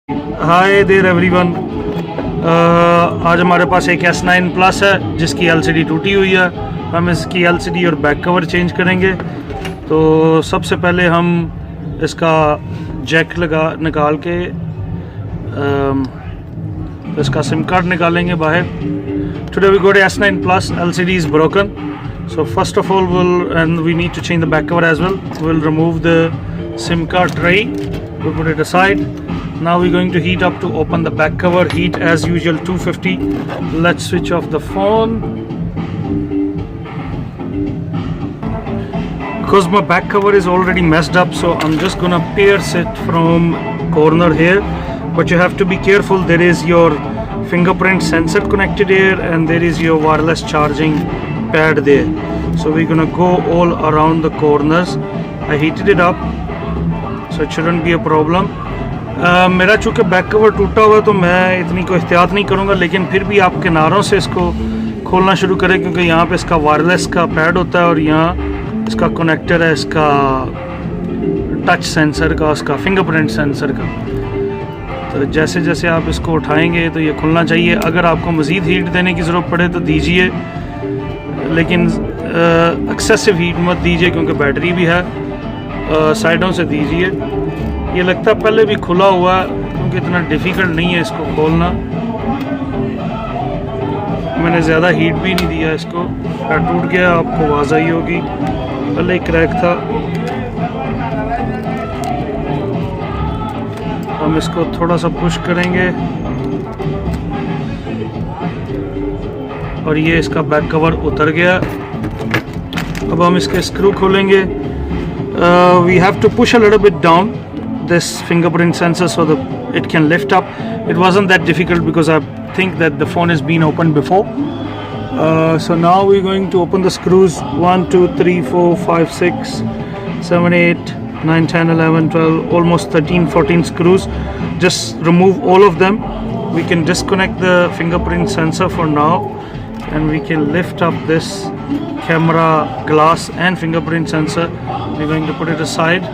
Hi there everyone. आज हमारे पास एक S9 प्लस है जिसकी LCD टूटी हुई है। हम इसकी LCD और बैक कवर चेंज करेंगे। तो सबसे पहले हम इसका जैक निकाल के इसका सिम कार्ड निकालेंगे बाहर। Today we got S9 plus, LCD is broken, so first of all we need to change the back cover as well. We'll remove the SIM card tray, we'll put it aside. Now we're going to heat up to open the back cover. Heat as usual 250. Let's switch off the phone. Because my back cover is already messed up, so I'm just gonna pierce it from corner here. But you have to be careful. There is your fingerprint sensor connected here, and there is your wireless charging pad there. So we're gonna go all around the corners. I heated it up, so it shouldn't be a problem. मेरा चूँकि back cover टूटा हुआ है तो मैं इतनी कोई एहतियात नहीं करूँगा, लेकिन फिर भी आप किनारों से इसको खोलना शुरू करें, क्योंकि यहाँ पे इसका वायरलेस का पैड होता है और यहाँ इसका कनेक्टर है इसका टच सेंसर का, उसका फिंगरप्रिंट सेंसर का। तो जैसे जैसे आप इसको उठाएंगे तो ये खुलना चाहिए। अगर आपको मज़ीद हीट देने की ज़रूरत पड़े तो दीजिए, लेकिन एक्सेसिव हीट मत दीजिए क्योंकि बैटरी भी है। साइडों से दीजिए। ये लगता है पहले भी खुला हुआ है, क्योंकि इतना डिफ़िकल्ट नहीं है इसको खोलना। मैंने ज़्यादा हीट भी नहीं दिया इसको। टूट गया, आपको आवाज़ आई होगी, पहले क्रैक था। हम इसको थोड़ा सा पुश करेंगे और ये इसका बैक कवर उतर गया। अब हम इसके स्क्रू खोलेंगे। We have to push a little bit down this fingerprint sensor so that it can lift up. It wasn't that difficult because I think that the phone has been opened before. So now we're going to open the screws. 1 2 3 4 5 6 7 8 9 10 11 12, almost 13 14 screws. Just remove all of them. We can disconnect the fingerprint sensor for now, and we can lift up this camera glass and fingerprint sensor. We're going to put it aside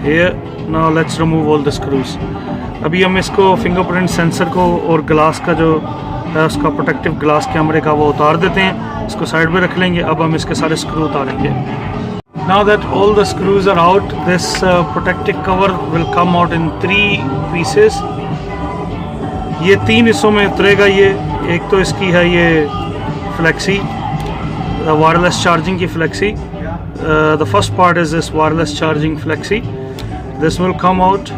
here. Now let's remove all the screws. अभी हम इसको fingerprint sensor को और glass का जो है उसका protective glass कैमरे का वो उतार देते हैं। इसको साइड में रख लेंगे। अब हम इसके सारे स्क्रू उतारेंगे। Now that all the screws are out, this protective cover will come out in 3 pieces. ये 3 हिस्सों में उतरेगा। ये एक तो इसकी है ये फ्लेक्सी, वायरलेस चार्जिंग की flexi. The first part is this wireless charging flexi. This will come out.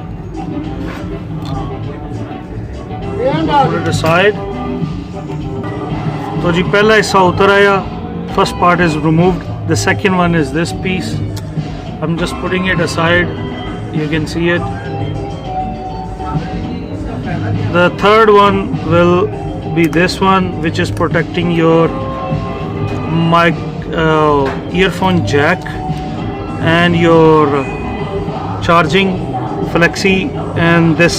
Put it aside. तो जी पहला हिस्सा उतर आया। First part is removed. The second one is this piece. I'm just putting it aside. You can see it. The third one will be this one, which is protecting your mic, earphone jack and your charging flexi and this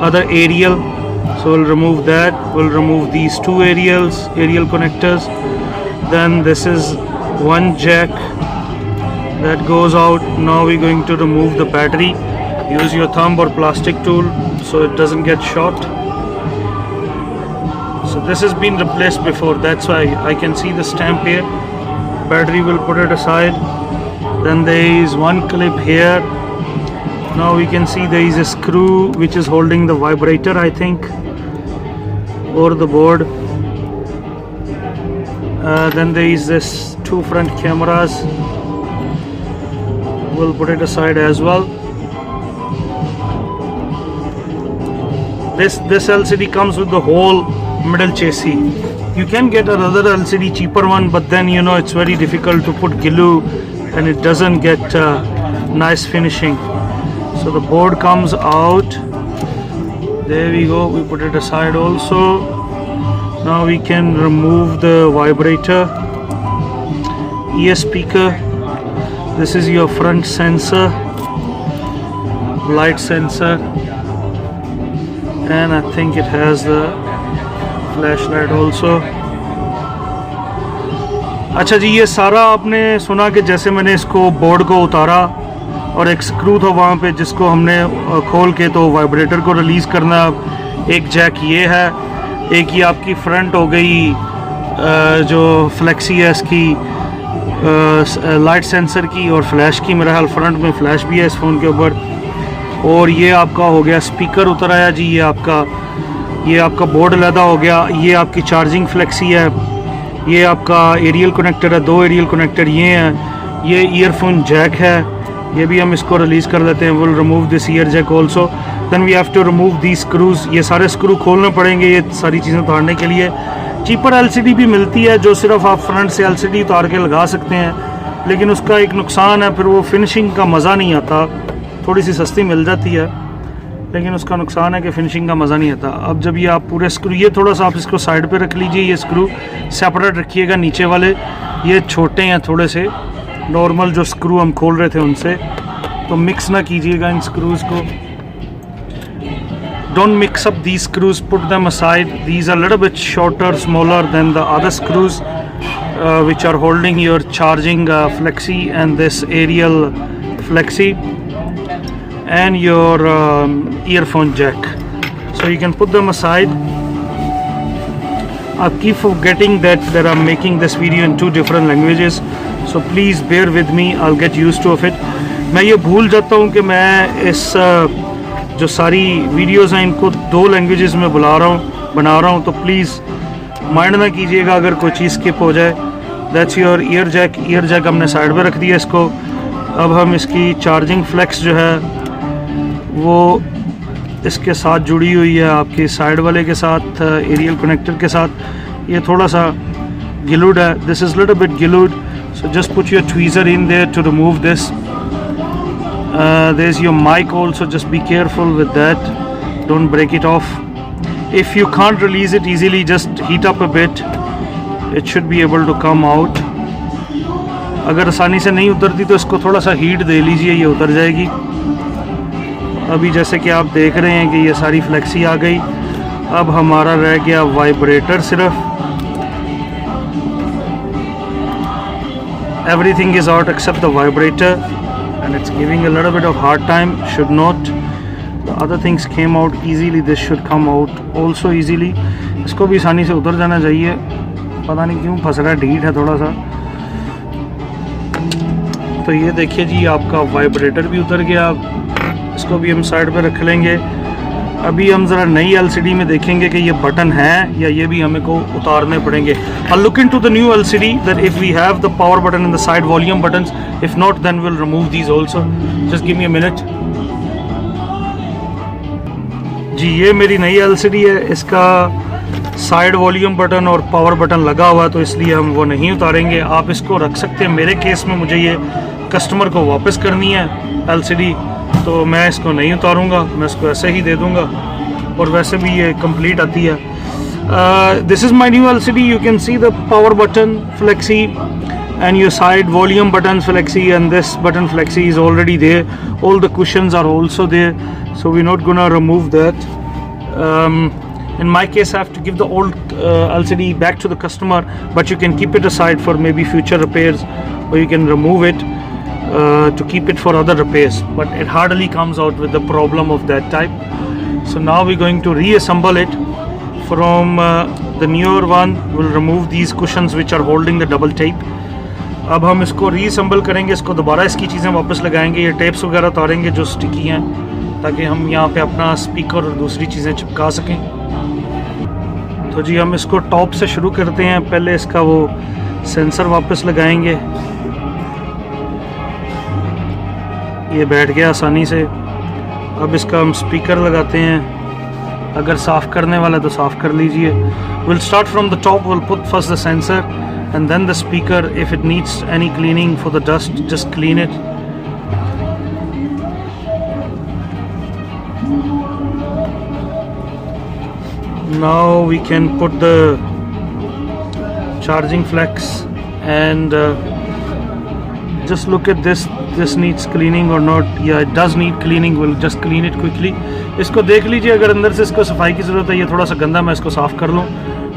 other aerial. So we'll remove that. We'll remove these 2 aerial connectors. Then this is one jack that goes out. Now we're going to remove the battery. Use your thumb or plastic tool so it doesn't get short. So this has been replaced before, that's why I can see the stamp here. Battery, will put it aside. Then there is one clip here. Now we can see there is a screw which is holding the vibrator, I think, or the board. Then there is this 2 front cameras. We'll put it aside as well. This LCD comes with the whole middle chassis. You can get another LCD cheaper one, but then you know it's very difficult to put glue and it doesn't get nice finishing. So the board comes out. There we go. We put it aside also. Now we can remove the vibrator ear speaker. This is your front sensor, light sensor, and I think it has the flashlight also. अच्छा जी, ये सारा आपने सुना कि जैसे मैंने इसको board को उतारा और एक स्क्रू था वहाँ पे जिसको हमने खोल के तो वाइब्रेटर को रिलीज़ करना। एक जैक ये है, एक ये आपकी फ्रंट हो गई जो फ्लेक्सी है इसकी लाइट सेंसर की और फ्लैश की। मेरा हाल फ्रंट में फ्लैश भी है इस फ़ोन के ऊपर। और ये आपका हो गया स्पीकर उतर आया जी, ये आपका बोर्ड अलहदा हो गया। ये आपकी चार्जिंग फ्लेक्सी है, ये आपका एरियल कनेक्टर है, 2 एरियल कनेक्टर ये हैं। ये ईयरफोन जैक है, ये भी हम इसको रिलीज़ कर लेते हैं। Will remove this ear jack also, then we have to remove the screws. ये सारे स्क्रू खोलने पड़ेंगे ये सारी चीज़ें उतारने के लिए। चीपर एलसीडी भी मिलती है जो सिर्फ आप फ्रंट से एलसीडी उतार के लगा सकते हैं, लेकिन उसका एक नुकसान है, फिर वो फिनिशिंग का मज़ा नहीं आता। थोड़ी सी सस्ती मिल जाती है लेकिन उसका नुकसान है कि फिनिशिंग का मज़ा नहीं आता। अब जब ये आप पूरे स्क्रू, ये थोड़ा सा आप इसको साइड पे रख लीजिए, ये स्क्रू सेपरेट रखिएगा नीचे वाले, ये छोटे हैं थोड़े से, नॉर्मल जो स्क्रू हम खोल रहे थे उनसे, तो मिक्स ना कीजिएगा इन स्क्रूज़ को। Don't mix up these screws, put them aside. These are a little bit shorter, smaller than the other screws which are holding your charging flexi and this aerial flexi and your earphone jack. So you can put them aside. I keep forgetting that I'm making this video in 2 different languages, so please bear with me. I'll get used to it. मैं ये भूल जाता हूँ कि मैं इस जो सारी वीडियोस हैं इनको 2 लैंग्वेजेस में बना रहा हूँ, तो प्लीज़ माइंड ना कीजिएगा अगर कोई चीज़ स्किप हो जाए। दैट्स योर ईयर जैक हमने साइड पे रख दिया इसको। अब हम इसकी चार्जिंग फ्लेक्स जो है वो इसके साथ जुड़ी हुई है, आपकी साइड वाले के साथ, एरियल कनेक्टर के साथ। ये थोड़ा सा गिलूड है, this is little bit glued, so just put your tweezer in there to remove this. There's your mic also, just be careful with that, don't break it off. If you can't release it easily, just heat up a bit, it should be able to come out. अगर आसानी से नहीं उतरती तो इसको थोड़ा सा heat दे लीजिए, ये उतर जाएगी। अभी जैसे कि आप देख रहे हैं कि ये सारी फ्लेक्सी आ गई। अब हमारा रह गया वाइब्रेटर सिर्फ। Everything is out except the vibrator. And it's giving a little bit of hard time, should not. The other things came out easily, this should come out also easily. इसको भी आसानी से उतर जाना चाहिए, पता नहीं क्यों फंस रहा है, ढीठ है थोड़ा सा। तो ये देखिए जी, आपका वाइब्रेटर भी उतर गया। इसको भी हम साइड पे रख लेंगे। अभी हम ज़रा नई एलसीडी में देखेंगे कि ये बटन है या ये भी हमें को उतारने पड़ेंगे। I'll look into the new LCD that if we have the power button and the side volume buttons, if not then we'll remove these also. Just give me a minute. जी ये मेरी नई LCD है, इसका side volume button और power button लगा हुआ है तो इसलिए हम वो नहीं उतारेंगे। आप इसको रख सकते हैं। मेरे केस में मुझे ये कस्टमर को वापस करनी है LCD, तो मैं इसको नहीं उतारूंगा, मैं इसको ऐसे ही दे दूंगा। और वैसे भी ये कंप्लीट आती है। This is my new LCD, you can see the power button flexi and your side volume buttons flexi, and this button flexi is already there. All the cushions are also there, so we're not gonna remove that. In my case I have to give the old LCD back to the customer, but you can keep it aside for maybe future repairs, or you can remove it to keep it for other repairs, but it hardly comes out with the problem of that type. So now we're going to reassemble it from the newer one. We'll remove these cushions which are holding the double tape. अब हम इसको reassemble करेंगे, इसको दोबारा इसकी चीज़ें वापस लगाएंगे, ये टेप्स वगैरह उतारेंगे जो स्टिकी हैं, ताकि हम यहाँ पे अपना स्पीकर और दूसरी चीज़ें चिपका सकें। तो जी हम इसको टॉप से शुरू करते हैं। पहले इसका वो सेंसर वापस लगाएंगे, ये बैठ गया आसानी से। अब इसका हम स्पीकर लगाते हैं। अगर साफ़ करने वाला तो साफ़ कर लीजिए। Will start from the top, will put first the sensor and then the speaker. If it needs any cleaning for the dust, just clean it. Now we can put the charging flex and just look at this needs cleaning or not. Yeah, it does need cleaning. We'll just clean it quickly. इसको देख लीजिए, अगर अंदर से इसको सफाई की ज़रूरत है, ये थोड़ा सा गंदा, मैं इसको साफ़ कर लूँ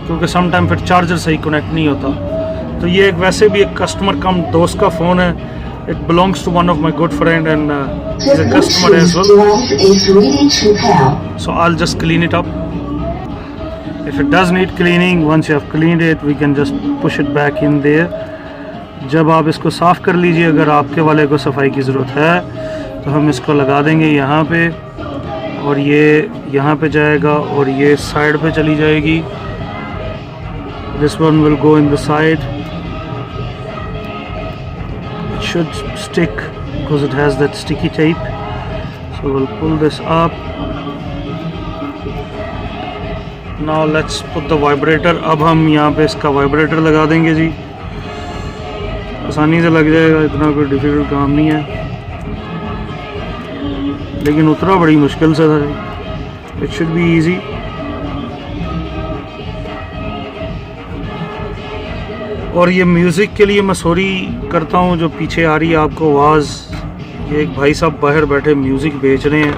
क्योंकि समटाइम फिर चार्जर सही कनेक्ट नहीं होता। तो ये एक वैसे भी एक कस्टमर कम दोस्त का फ़ोन है, It belongs to one of my good friend and he's a customer as well. So I'll just clean it up. If it does need cleaning, once you have cleaned it, we can just push it back in there. जब आप इसको साफ़ कर लीजिए, अगर आपके वाले को सफाई की ज़रूरत है तो हम इसको लगा देंगे यहाँ पे, और ये यहाँ पे जाएगा और ये साइड पे चली जाएगी. This one will go in the side. It should stick because it has that sticky tape. So we'll pull this up. Now let's put the vibrator. अब हम यहाँ पे इसका vibrator लगा देंगे जी. आसानी से लग जाएगा, इतना कोई डिफिकल्ट काम नहीं है, लेकिन उतना बड़ी मुश्किल से था. It should be easy. और ये म्यूज़िक के लिए मैं सॉरी करता हूँ जो पीछे आ रही है आपको आवाज़. ये एक भाई साहब बाहर बैठे म्यूज़िक बेच रहे हैं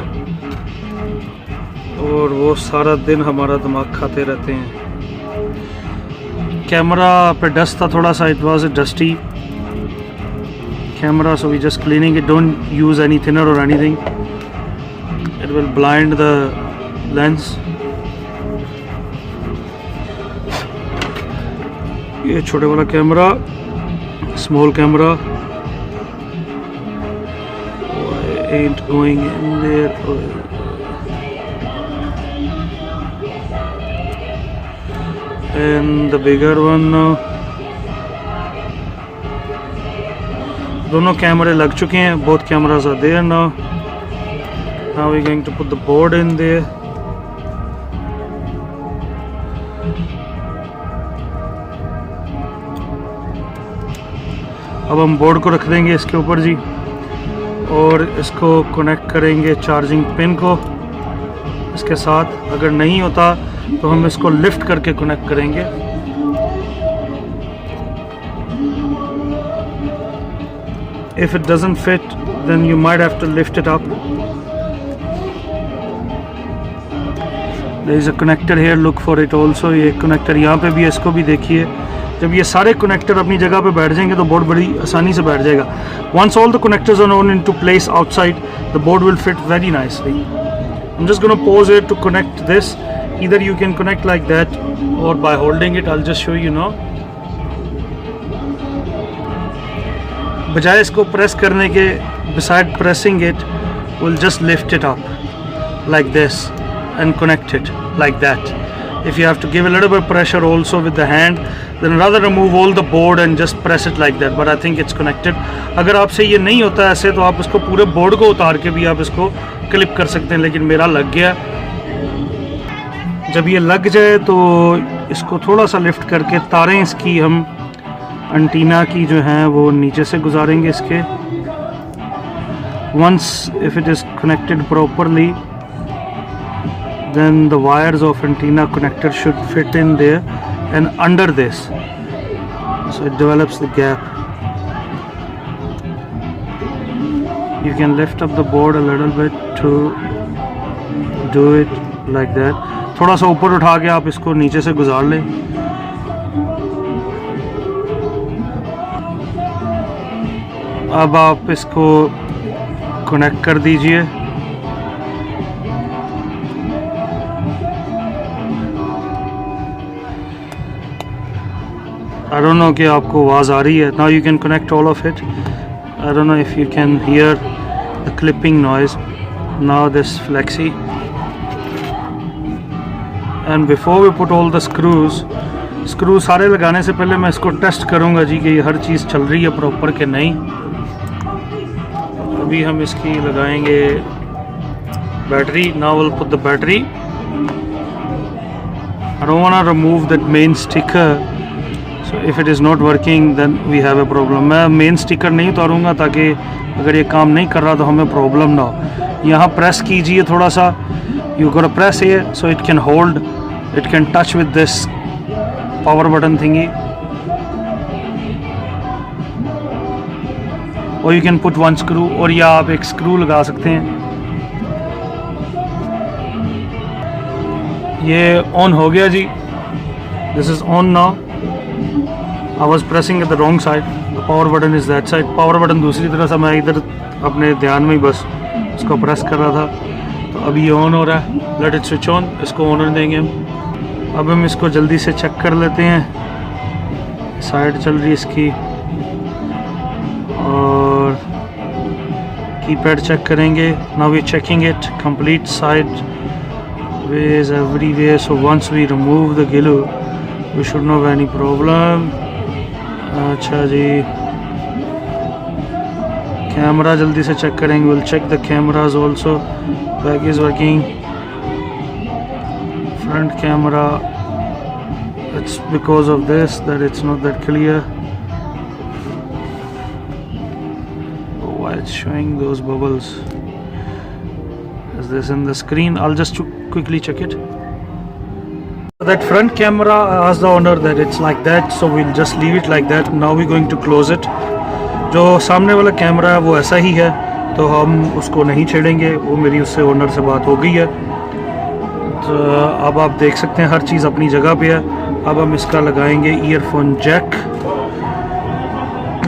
और वो सारा दिन हमारा दिमाग खाते रहते हैं. कैमरा पे डस्ट था थोड़ा सा, it was dusty camera, so we just cleaning it. Don't use any thinner or anything, it will blind the lens. ये छोटे वाला camera, small camera, ain't going in there. And the bigger one. दोनों कैमरे लग चुके हैं. both cameras are there now. Now we're going to put the board in there. अब हम बोर्ड को रख देंगे इसके ऊपर जी, और इसको कनेक्ट करेंगे चार्जिंग पिन को इसके साथ. अगर नहीं होता तो हम इसको लिफ्ट करके कनेक्ट करेंगे. If it doesn't fit, then you might have to lift it up. There is a connector here, look for it also. ये connector यहाँ पे भी है, इसको भी देखिए. जब ये सारे connector अपनी जगह पे बैठ जाएंगे तो board बड़ी आसानी से बैठ जाएगा. Once all the connectors are on into place outside, the board will fit very nicely. I'm just going to pause it to connect this. Either you can connect like that or by holding it. I'll just show you now. बजाय इसको press करने के, beside pressing it, we'll just lift it up like this and connect it like that. If you have to give a little bit of pressure also with the hand, then rather remove all the board and just press it like that. But I think it's connected. अगर आपसे ये नहीं होता ऐसे तो आप इसको पूरे बोर्ड को उतार के भी आप इसको क्लिप कर सकते हैं, लेकिन मेरा लग गया. जब ये लग जाए तो इसको थोड़ा सा लिफ्ट करके तारें इसकी हम एंटीना की जो हैं वो नीचे से गुजारेंगे इसके. Once if it is connected properly, then the wires of antenna connector should fit in there and under this, so it develops the gap. You can lift up the board a little bit to do it like that. थोड़ा सा ऊपर उठा के आप इसको नीचे से गुजार लें. अब आप इसको कनेक्ट कर दीजिए. I don't know कि आपको आवाज़ आ रही है. Now you can connect all of it. I don't know if you can hear the clipping noise. Now this flexi. And before we put all the screws सारे लगाने से पहले मैं इसको टेस्ट करूँगा जी कि ये हर चीज़ चल रही है प्रॉपर कि नहीं. अभी हम इसकी लगाएंगे battery. Now we'll put the battery. I don't want to remove that main sticker. So if it is not working, then we have a problem. मैं मेन स्टिकर नहीं उतारूँगा ताकि अगर ये काम नहीं कर रहा तो हमें प्रॉब्लम ना हो. यहाँ प्रेस कीजिए थोड़ा सा. You gotta press here so it can hold. It can touch with this power button thingy. Or you can put one screw, और या आप एक स्क्रू लगा सकते हैं. ये ऑन हो गया जी. This is on now. I was pressing at the wrong side. Power button is that side, power button दूसरी तरफ से, मैं इधर अपने ध्यान में ही बस इसको प्रेस कर रहा था। तो अभी ये ऑन हो रहा है, लेट इट स्विच ऑन, इसको ऑनर देंगे हम। अब हम इसको जल्दी से चेक कर लेते हैं, साइड चल रही है इसकी, और कीपैड चेक करेंगे। Now we checking it complete side ways everywhere, so once we remove the glue we should no any problem. अच्छा जी, कैमरा जल्दी से चेक करेंगे, will check the cameras also, back is working, front camera, it's because of this that it's not that clear. Why it's showing those bubbles? Is this in the screen? I'll just quickly check it. That front camera, asked the owner that it's like that, so we'll just leave it like that. Now we're going to close it. जो सामने वाला camera है वो ऐसा ही है, तो हम उसको नहीं छेड़ेंगे, वो मेरी उससे ओनर से बात हो गई है। तो अब आप देख सकते हैं हर चीज़ अपनी जगह पे है। अब हम इसका लगाएंगे ईयरफोन जैक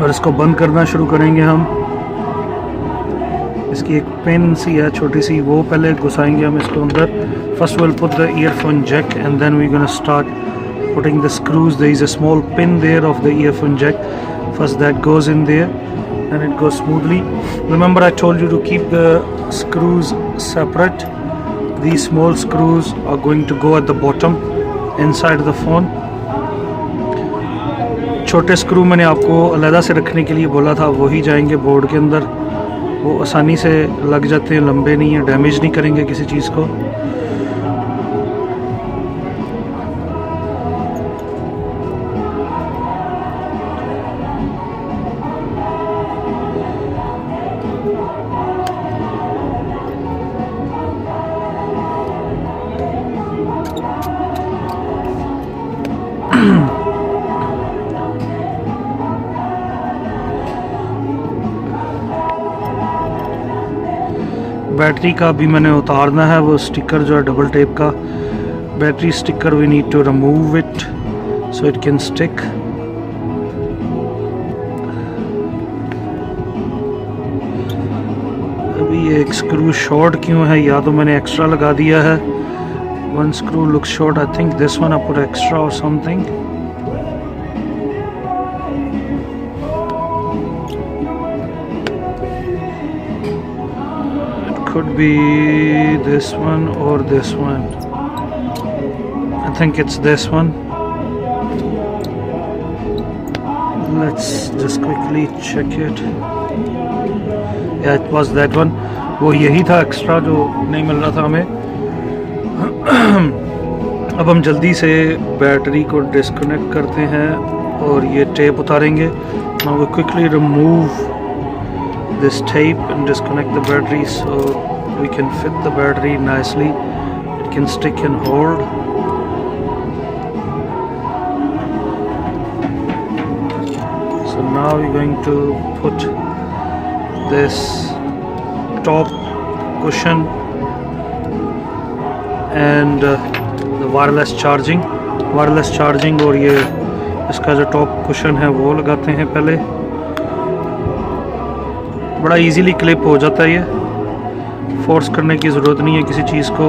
और इसको बंद करना शुरू करेंगे हम। इसकी एक पिन सी है छोटी सी, वो पहले घुसाएंगे हम इसको अंदर। First will put the earphone jack and then we gonna start putting the screws. There is a small pin there of the earphone jack. First that goes in there and it goes smoothly. Remember I told you to keep the screws separate. These small screws are going to go at the bottom inside the phone. छोटे screw मैंने आपको अलग से रखने के लिए बोला था, वही जाएंगे बोर्ड के अंदर, वो आसानी से लग जाते हैं, लंबे नहीं है, डैमेज नहीं करेंगे किसी चीज़ को। बैटरी का भी मैंने उतारना है, वो स्टिकर जो है डबल टेप का battery sticker, we need to remove it so it can stick. अभी ये एक स्क्रू शॉर्ट क्यों है, या तो मैंने एक्स्ट्रा लगा दिया है। One screw looks short, I think this one I put extra और something. Could be this one or this one. I think it's this one. Let's just quickly check it. Yeah, it was that one. वो यही था extra जो नहीं मिल रहा था हमें। अब हम जल्दी से बैटरी को डिस्कनेक्ट करते हैं और ये टेप उतारेंगे। Now we quickly remove this tape and disconnect the battery so we can fit the battery nicely. It can stick and hold. So now we're going to put this top cushion and the wireless charging और ये इसका जो top cushion है वो लगाते हैं पहले। बड़ा इजीली क्लिप हो जाता है, ये फोर्स करने की ज़रूरत नहीं है किसी चीज़ को।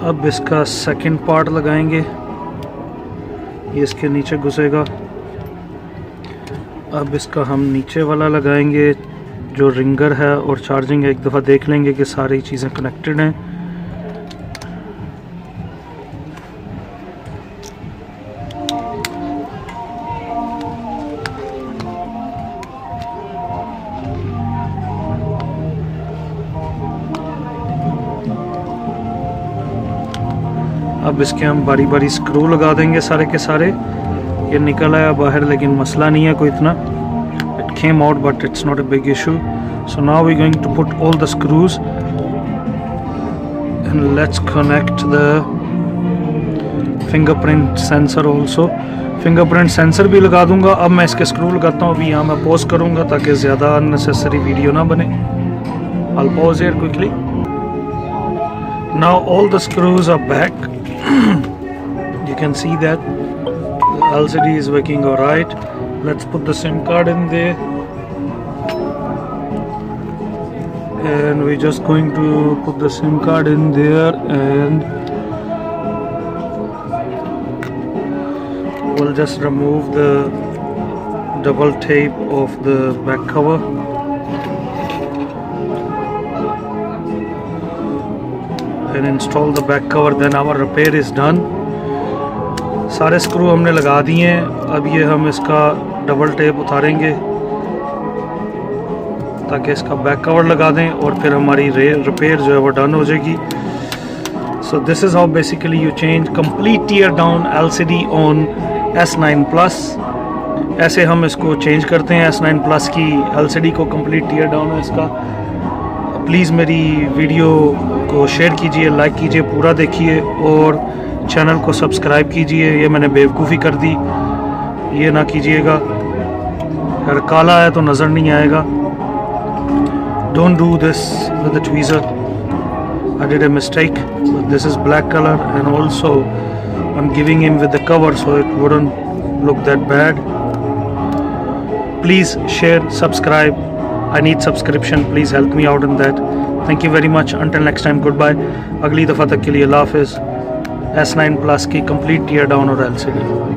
अब इसका सेकंड पार्ट लगाएंगे, ये इसके नीचे घुसेगा। अब इसका हम नीचे वाला लगाएंगे जो रिंगर है और चार्जिंग है। एक दफ़ा देख लेंगे कि सारी चीज़ें कनेक्टेड हैं। अब इसके हम बारी बारी स्क्रू लगा देंगे सारे के सारे। ये निकल आया बाहर लेकिन मसला नहीं है कोई इतना, it came out but it's not a big issue. So now we going to put all the screws and let's connect the fingerprint sensor also. Fingerprint sensor भी लगा दूंगा। अब मैं इसके स्क्रू लगाता हूँ, अभी यहाँ मैं पॉज करूँगा ताकि ज़्यादा अननेसेसरी वीडियो ना बने। I'll pause here quickly. Now all the screws are back. You can see that the LCD is working alright. Let's put the SIM card in there, and we're just going to put the SIM card in there, and we'll just remove the double tape of the back cover. And install the back cover. Then our repair is done. सारे screw हमने लगा दिए हैं. अब ये हम इसका double tape उतारेंगे ताकि इसका बैक कवर लगा दें और फिर हमारी रिपेयर जो है वो डन हो जाएगी. So this is how basically you change complete tear down LCD on S9 Plus. ऐसे हम इसको चेंज करते हैं. S9 Plus की LCD को complete tear down है इसका. प्लीज़ मेरी वीडियो को शेयर कीजिए, लाइक कीजिए, पूरा देखिए और चैनल को सब्सक्राइब कीजिए. ये मैंने बेवकूफ़ी कर दी, ये ना कीजिएगा. अगर काला है तो नज़र नहीं आएगा. Don't do this with the tweezer. I did a mistake. This is black colour and also I am giving him with the cover so it wouldn't look that bad. Please share, subscribe. I need subscription. Please help me out in that. Thank you very much. Until next time, goodbye. अगली दफ़ा तक के लिए अल्लाह हाफ़िज़. S9 Plus की complete tear down और LCD.